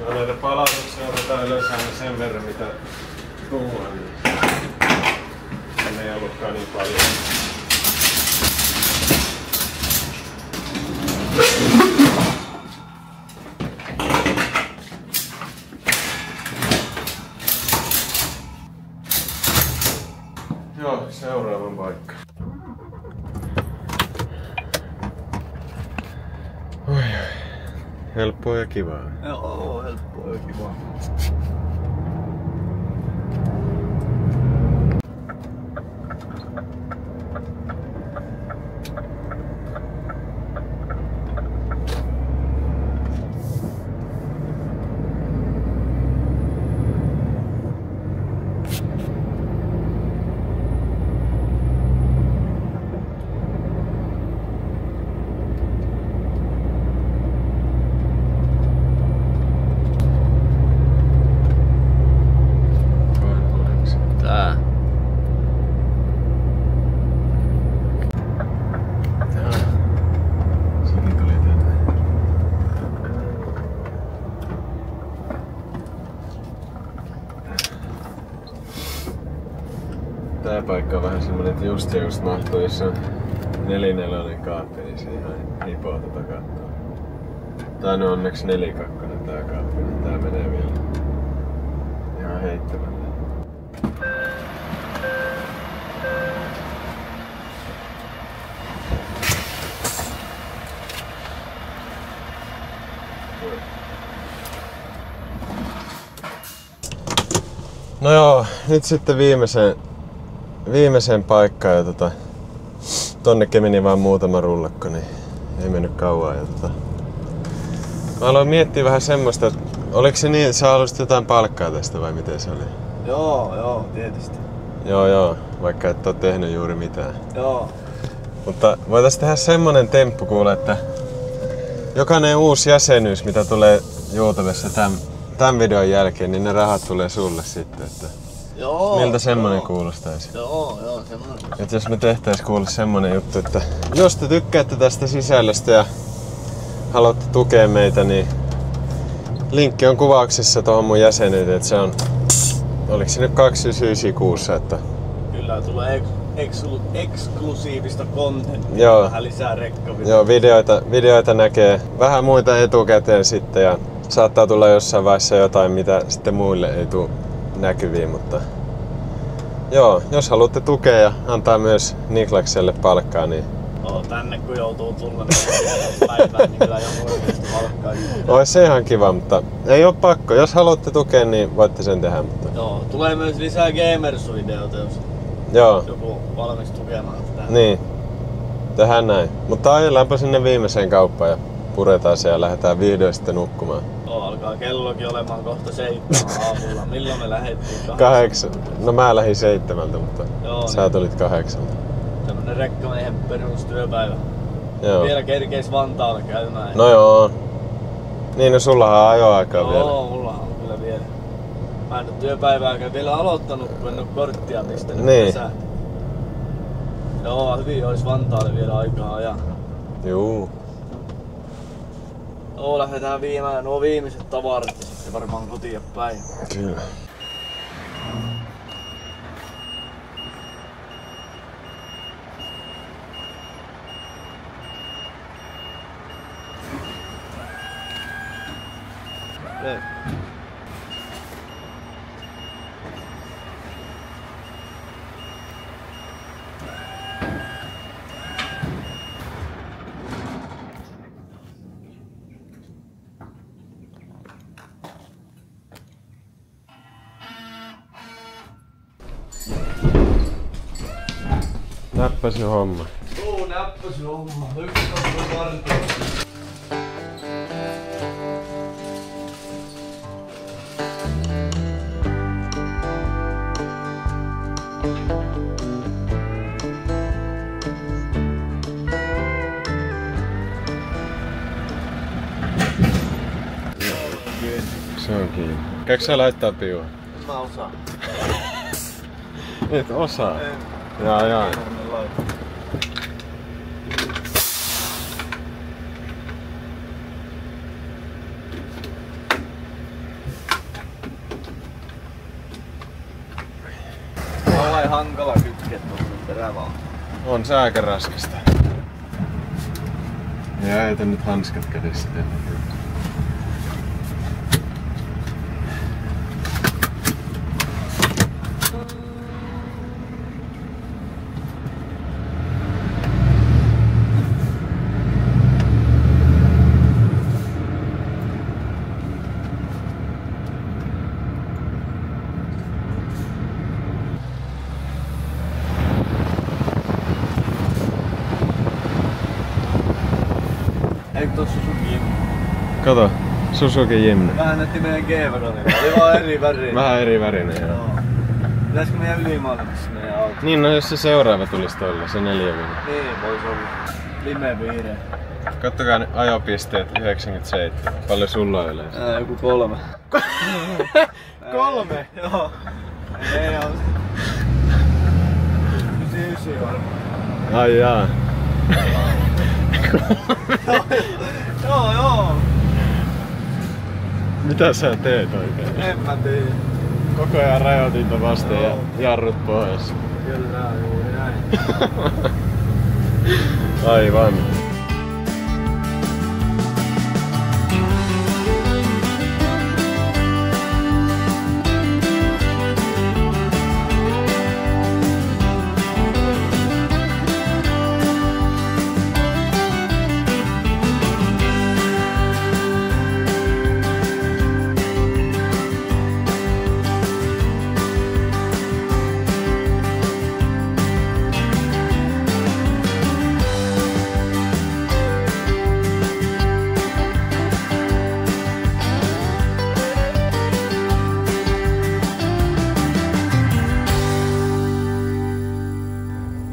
No näitä palautuksia otetaan yleensä aina sen verran mitä tuulaan, niin ei ollutkaan niin paljon. Joo, seuraavan paikka. Oi. Helppoa ja kivaa. Joo, helppoa ja kivaa. Tää paikka on vähän semmonen, että just mahtuu, jos on 4-4 kaappi, niin se ihan hipoo tota kattoa. Tää on onneksi 4-2 tää kaappi, niin tää menee vielä ihan heittämällä. No joo, nyt sitten viimeiseen paikkaan ja tonnekin meni vaan muutama rullakko, niin ei mennyt kauan. Ja mä aloin miettiä vähän semmoista, että Oliko se niin, että sä halusit jotain palkkaa tästä vai miten se oli? Joo, tietysti. Joo, vaikka et oo tehnyt juuri mitään. Joo. Mutta voitais tehdä semmonen temppu kuule, että jokainen uusi jäsenyys, mitä tulee YouTubessa tämän videon jälkeen, niin ne rahat tulee sulle sitten. Että Joo. miltä semmonen kuulostaisi? Joo, semmonen. Et jos me tehtäis kuule semmonen juttu, että jos te tykkäätte tästä sisällöstä ja haluatte tukea meitä, niin linkki on kuvauksessa tuohon mun jäsenyyteen, että se on, oliko se nyt 2,996, että Kyllä tulee eksklusiivista contenttia, Joo. vähän lisää rekkavideoita. joo, videoita näkee vähän muita etukäteen sitten ja saattaa tulla jossain vaiheessa jotain, mitä sitten muille ei tule näkyviin, mutta joo, jos haluatte tukea ja antaa myös Niklakselle palkkaa, niin Tänne kun joutuu tulla päivään, niin kyllä joku oikeesti palkkaa. ois se ihan kiva, mutta ei oo pakko. Jos haluatte tukea, niin voitte sen tehdä, mutta Joo, tulee myös lisää Gamers-videoita, jos joo, joku valmis tukemaan tätä. niin. Tehdään näin. Mutta ajellaanpa sinne viimeiseen kauppaan ja puretaan se ja lähdetään vihdoin sitten nukkumaan. Joo, alkaa kellokin olemaan kohta 7 aamulla. Milloin me lähdettiin? 8. No mä lähdin 7, mutta Joo, sä tulit 8. Tämmönen rekkamiehen perustyöpäivä. Joo. Vielä kerkeis Vantaalla käymään. No joo. Niin, no sullahan on ajoaikaa vielä. Joo, mulla on kyllä vielä. Mä en oo työpäivääkään vielä aloittanut, kun en oo korttia pistänyt Niin. pesään. Joo, hyvin ois Vantaalle vielä aikaa ajaa. Juu. Joo, lähdetään viemään nuo viimeiset tavarat ja sitten varmaan kotiin päin. Kyllä. Ei. Näppäsi homma. Tuu näppäsi homma. 11 varttia. Se on kiinni. Käykö sä laittaa piua? Mä osaan. Et osaa. En. Jaa. On vai hankala kytkeä tuossa terävää. On se aika raskasta. Ja jäitä nyt hanskat kädessä tehdä. Eikö tossa Suzuki Jimny? Kato, Suzuki Jimny. Vähän näytti meidän G-Wagonin. Oli vaan eri väriä. Vähän eri värinen, joo. Joo. Pitäisikö meidän ylimaailmassa meidän auto? Niin, no jos se seuraava tulisi tolla, se 4 vuotta. Niin, vois olla. Limevihreä. Kattokaa ne ajopisteet 97. Paljon sulla on yleensä? Joku 3. 3? Joo. Ei oo. 99 varmaan. Ai jaa. Joo. Mitä sä teet oikein? En mä tiedä. Koko ajan rajoitinta vasten ja Joo. jarrut pois. Kyllä, juuri näin. Aivan.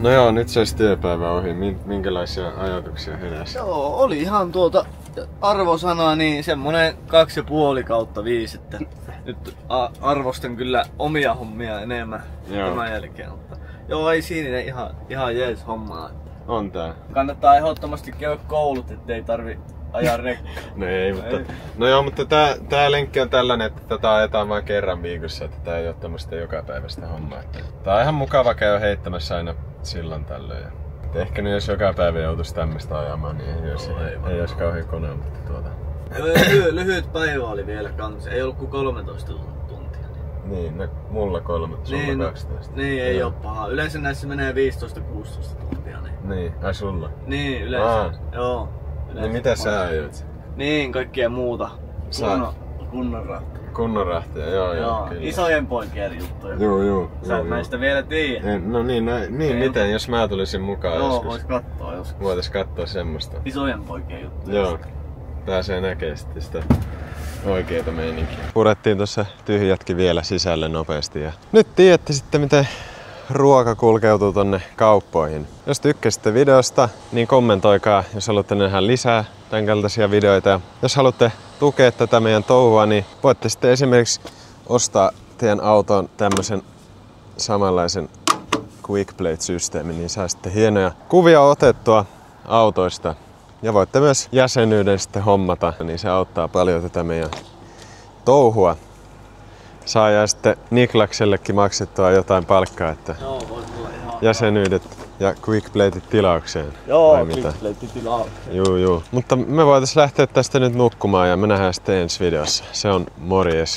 No joo, nyt se olisi työpäivä ohi. Minkälaisia ajatuksia heräsi? Joo, oli ihan arvosana niin semmonen 2,5/5, että nyt arvostan kyllä omia hommia enemmän tämän jälkeen. Mutta joo, ei siinä ihan jees hommaa. On tää. Kannattaa ehdottomasti käydä koulut, ettei tarvi ajaa rekkaa. No ei, mutta... No joo, mutta tää lenkki on tällainen, että tätä ajetaan vain kerran viikossa, että tää ei oo tämmöstä jokapäiväistä hommaa. Tää on ihan mukava käydä heittämässä aina silloin tällöin. Ehkä nyt jos joka päivä joutuis tämmöstä ajamaan, niin ei ois kauhean kone, mutta Lyhyt päivä oli vielä kans, ei ollut kuin 13 tuntia. Niin, no, mulla 3, sulla 12. Niin, ei oo paha. Yleensä näissä menee 15-16 tuntia. Niin, ai sulla? Niin, yleensä. Joo. Niin mitä sä ajoit? Niin, kaikkea muuta. Kunnon rahtia. Kunnon rahtia, joo, kyllä. Isojen poikien juttuja. Joo. Sä et näistä vielä tiedä. No niin, miten, jos mä tulisin mukaan joskus? Vois kattoo joskus. Voitais kattoo semmoista. Isojen poikien juttuja. Joo. Pääsee näkee sitten sitä oikeeta meininkiä. Purettiin tuossa tyhjätkin vielä sisälle nopeasti ja nyt tiedätte sitten miten ruoka kulkeutuu tonne kauppoihin. Jos tykkäsitte videosta, niin kommentoikaa, jos haluatte nähdä lisää tämän kaltaisia videoita. Ja jos haluatte tukea tätä meidän touhua, niin voitte sitten esimerkiksi ostaa teidän autoon tämmösen samanlaisen Quick Plate-systeemin, niin saa sitten hienoja kuvia otettua autoista. Ja voitte myös jäsenyyden sitten hommata, niin se auttaa paljon tätä meidän touhua. Saa ja sitten Niklaksellekin maksettua jotain palkkaa, että jäsenyydet ja Quick Plateit tilaukseen. Joo, Quick Plateit tilaukseen. Joo. Mutta me voitais lähteä tästä nyt nukkumaan ja me nähdään sitten ensi videossa. Se on morjes.